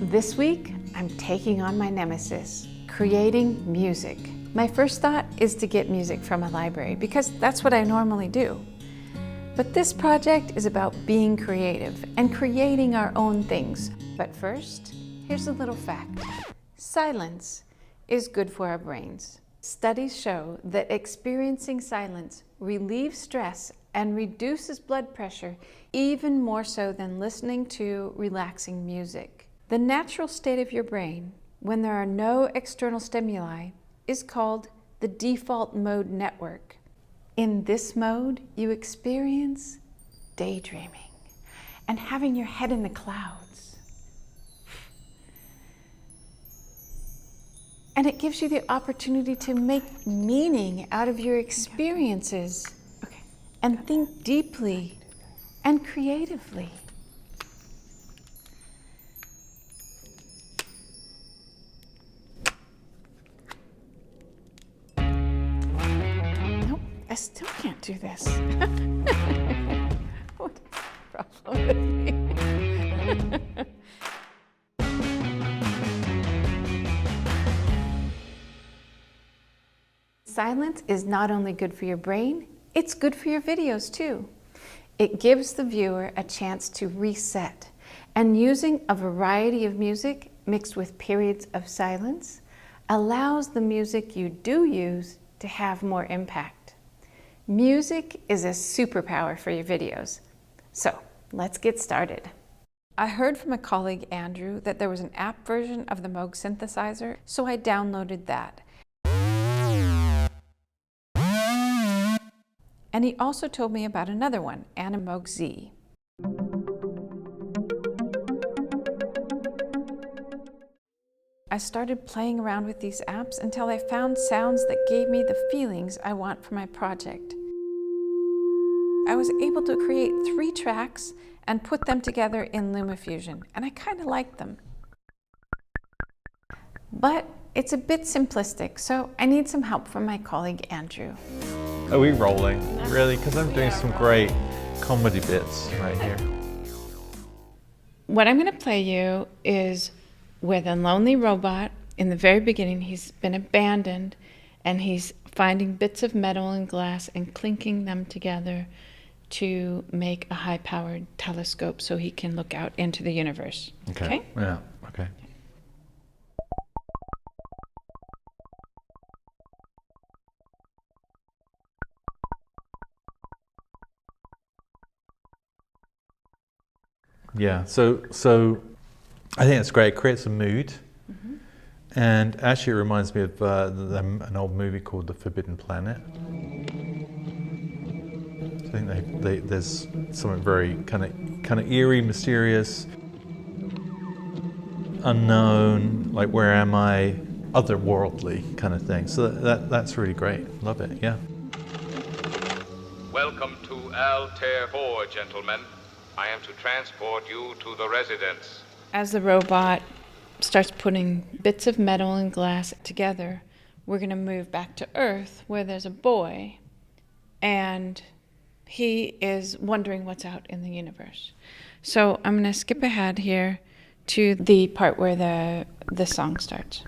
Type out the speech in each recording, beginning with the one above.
This week, I'm taking on my nemesis, creating music. My first thought is to get music from a library because that's what I normally do. But this project is about being creative and creating our own things. But first, here's a little fact. Silence is good for our brains. Studies show that experiencing silence relieves stress and reduces blood pressure even more so than listening to relaxing music. The natural state of your brain, when there are no external stimuli, is called the default mode network. In this mode, you experience daydreaming and having your head in the clouds. And it gives you the opportunity to make meaning out of your experiences and think deeply and creatively. I still can't do this. What's the problem with me? Silence is not only good for your brain, it's good for your videos too. It gives the viewer a chance to reset, and using a variety of music mixed with periods of silence allows the music you do use to have more impact. Music is a superpower for your videos. So let's get started. I heard from a colleague, Andrew, that there was an app version of the Moog synthesizer, so I downloaded that. And he also told me about another one, Moog Z. I started playing around with these apps until I found sounds that gave me the feelings I want for my project. I was able to create 3 tracks and put them together in LumaFusion, and I kind of liked them. But it's a bit simplistic, so I need some help from my colleague Andrew. Are we rolling? Really? Because I'm doing some great comedy bits right here. What I'm going to play you is with a lonely robot. In the very beginning, he's been abandoned, and he's finding bits of metal and glass and clinking them together to make a high-powered telescope so he can look out into the universe. Okay? Yeah, okay. Yeah, so I think it's great. It creates a mood. Mm-hmm. And actually it reminds me of an old movie called The Forbidden Planet. I think there's something very kind of eerie, mysterious, unknown, like where am I, otherworldly kind of thing. So that's really great. Love it, yeah. Welcome to Altair 4, gentlemen. I am to transport you to the residence. As the robot starts putting bits of metal and glass together, we're going to move back to Earth where there's a boy and he is wondering what's out in the universe. So I'm going to skip ahead here to the part where the song starts.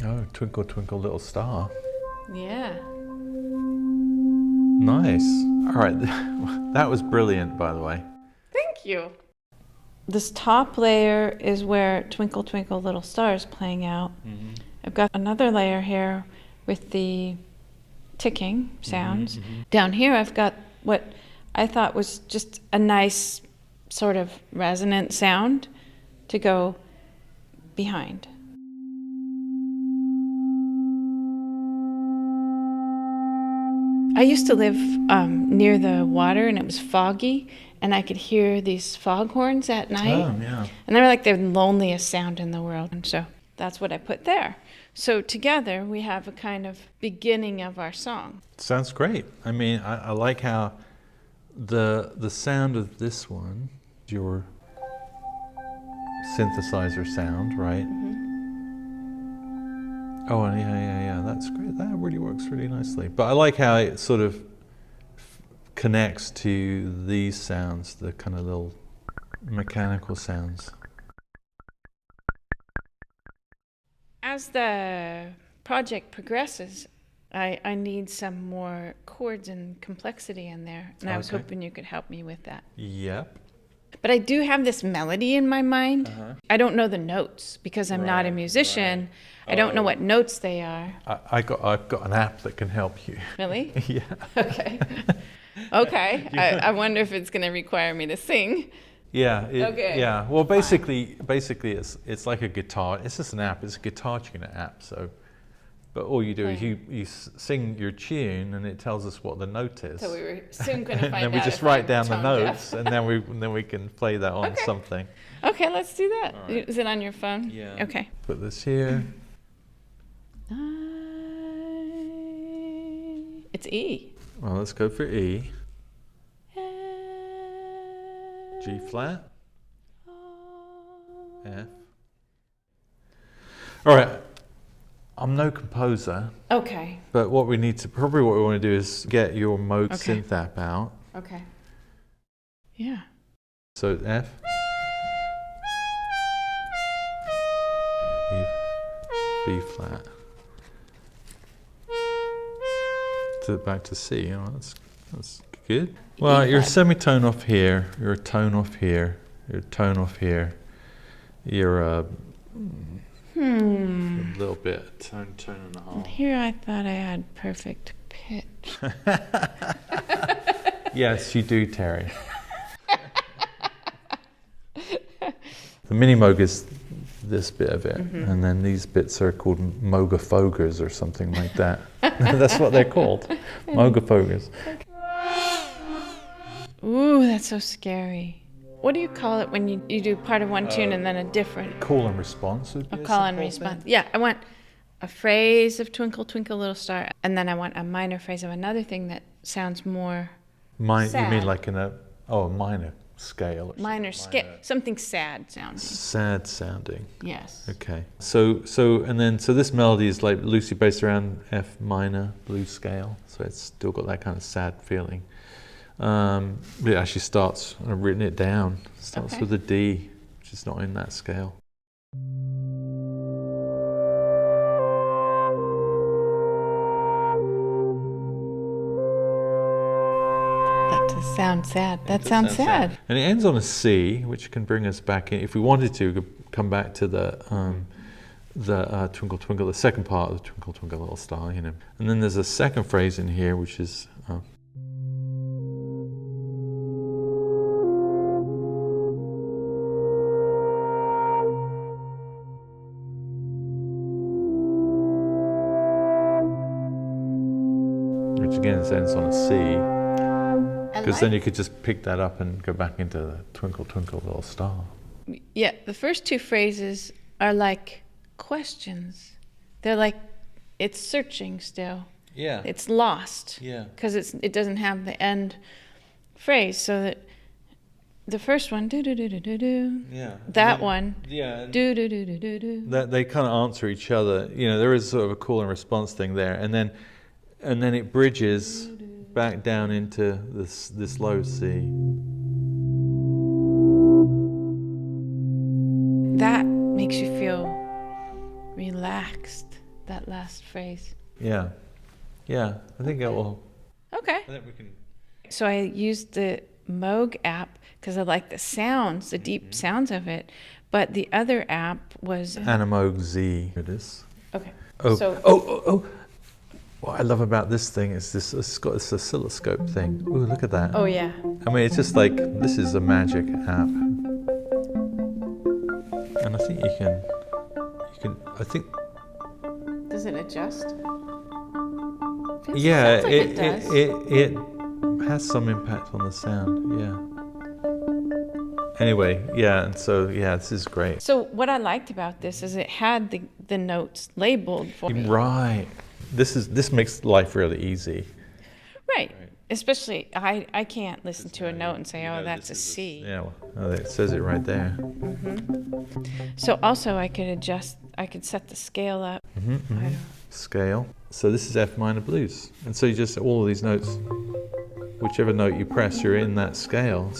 Oh, Twinkle Twinkle Little Star. Yeah. Nice. All right, that was brilliant, by the way. Thank you. This top layer is where Twinkle Twinkle Little Star is playing out. Mm-hmm. I've got another layer here with the ticking sounds. Mm-hmm. Down here I've got what I thought was just a nice sort of resonant sound to go behind. I used to live near the water, and it was foggy, and I could hear these foghorns at night. Oh, yeah. And they were like the loneliest sound in the world. And so that's what I put there. So together we have a kind of beginning of our song. Sounds great. I mean, I like how the sound of this one, your synthesizer sound, right? Oh, and yeah, that's great. That really works really nicely. But I like how it sort of connects to these sounds, the kind of little mechanical sounds. As the project progresses, I need some more chords and complexity in there, and I was hoping you could help me with that. Yep. But I do have this melody in my mind. I don't know the notes because I'm not a musician. I don't know what notes they are. I've got an app that can help you. Really? Yeah. Okay. Okay. I wonder if it's going to require me to sing. Yeah. Okay. Yeah. Well, basically, it's like a guitar. It's just an app. It's a guitar tuner app. So, but all you do is you sing your tune, and it tells us what the note is. So we were soon going to find out. And then we just write down the notes, and then we can play that on something. Okay, let's do that. Right. Is it on your phone? Yeah. Okay. Put this here. It's E. Well, let's go for E. G flat. F. All right. I'm no composer. Okay. But what we want to do is get your Moog synth app out. Okay. Yeah. So F. B flat. Back to C. Oh, that's good. Well, you're a semitone off here. You're a tone off here. You're a tone off here. You're a little bit tone and a half. Here I thought I had perfect pitch. Yes, you do, Terry. The mini Moog is this bit of it, and then these bits are called Moogafogers or something like that. That's what they're called, Moogafogers. Ooh, that's so scary. What do you call it when you do part of one tune and then a different? Call and response would be a call and response. Yeah, I want a phrase of Twinkle Twinkle Little Star, and then I want a minor phrase of another thing that sounds more sad. You mean like in a minor scale? Minor scale, something sad sounding. Sad sounding. Yes. Okay. So this melody is like loosely based around F minor blues scale, so it's still got that kind of sad feeling. It actually starts, I've written it down, starts with a D, which is not in that scale. That does sound sad. That sounds sad. And it ends on a C, which can bring us back in. If we wanted to, we could come back to the Twinkle Twinkle, the second part of the Twinkle Twinkle Little Star, And then there's a second phrase in here, which is... which again ends on a C, because then you could just pick that up and go back into the Twinkle Twinkle Little Star. Yeah, the first two phrases are like questions. They're like, it's searching still. Yeah. It's lost. Yeah. Because it doesn't have the end phrase, so that the first one, do do do do do do. Yeah. That one, yeah. Do do do do do do. That they kind of answer each other. There is sort of a call and response thing there, and then it bridges back down into this low C. That makes you feel relaxed, that last phrase. Yeah. Yeah. I think it will. Okay. I think we can. So I used the Moog app because I like the sounds, the deep sounds of it. But the other app was Moog Z. It is. Okay. Oh. What I love about this thing is it's got this oscilloscope thing. Ooh, look at that. Oh yeah. I mean, it's just like, this is a magic app. And I think you can, I think... Does it adjust? Yeah, Sounds like it does. It has some impact on the sound, yeah. Anyway, yeah, and so, yeah, this is great. So what I liked about this is it had the notes labeled for me. Right. This makes life really easy. Right. Especially, I can't listen to a note and say, oh, that's a this is C. Yeah, well, it says it right there. So also I could set the scale up. I don't- Scale. So this is F minor blues. And so you just, all of these notes, whichever note you press, you're in that scale.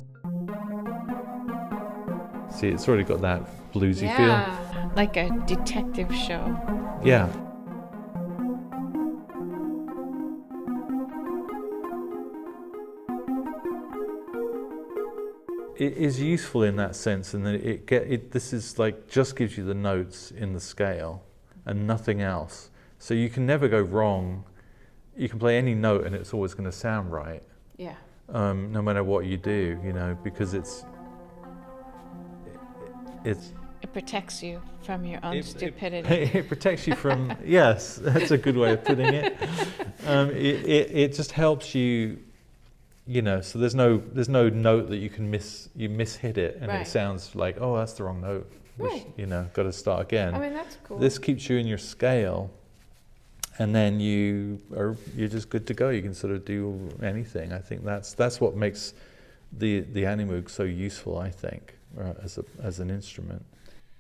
See, it's already got that bluesy feel. Like a detective show. Yeah. It is useful in that sense, and that this is like just gives you the notes in the scale and nothing else. So you can never go wrong. You can play any note and it's always going to sound right, Yeah. no matter what you do, you know, because it's It protects you from your own stupidity. it protects you from, yes, that's a good way of putting it. It just helps you, you know, so there's no note that you can mishit it and Right. it sounds like, oh, that's the wrong note, which, Right. you know, got to start again. I mean, that's cool. This keeps you in your scale, and then you're just good to go. You can sort of do anything. I think that's what makes the Animoog so useful, I think, as an instrument.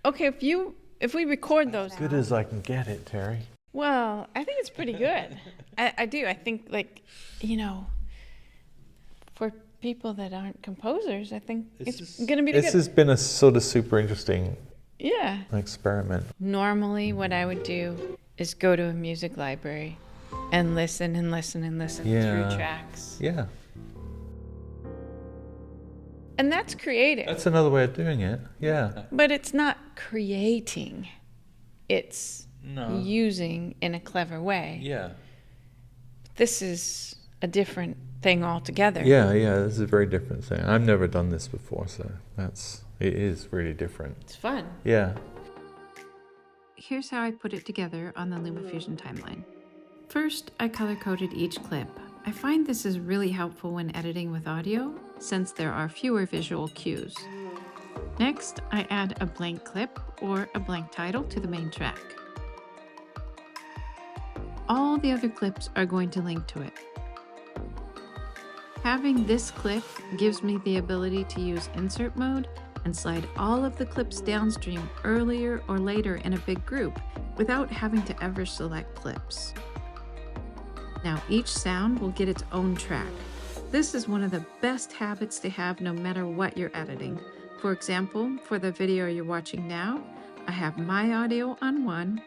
Okay, if we record those. Good as I can get it, Terry. Well, I think it's pretty good. I do. I think, like, you know, for people that aren't composers, I think it's going to be good. This has been a sort of super interesting Yeah. experiment. Normally, what I would do is go to a music library and listen and listen and listen Yeah. through tracks. Yeah, And that's creative. that's another way of doing it. Yeah. But it's not creating. It's No. using in a clever way. Yeah. This is a different thing altogether. Yeah, this is a very different thing. I've never done this before, so it is really different. It's fun. Yeah. Here's how I put it together on the LumaFusion timeline. First, I color-coded each clip. I find this is really helpful when editing with audio, since there are fewer visual cues. Next, I add a blank clip or a blank title to the main track. All the other clips are going to link to it. Having this clip gives me the ability to use insert mode and slide all of the clips downstream earlier or later in a big group without having to ever select clips. Now each sound will get its own track. This is one of the best habits to have no matter what you're editing. For example, for the video you're watching now, I have my audio on 1,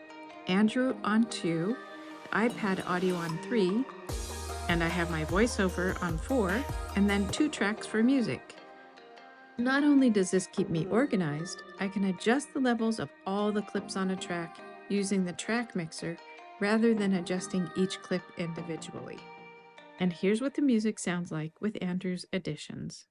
Androu on 2, the iPad audio on 3, and I have my voiceover on 4, and then 2 tracks for music. Not only does this keep me organized, I can adjust the levels of all the clips on a track using the track mixer rather than adjusting each clip individually. And here's what the music sounds like with Andrew's additions.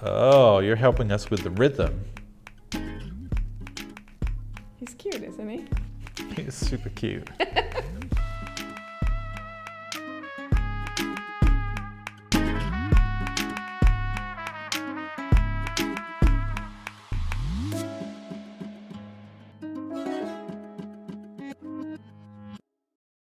Oh, you're helping us with the rhythm. He's cute, isn't isn't he? He's super cute.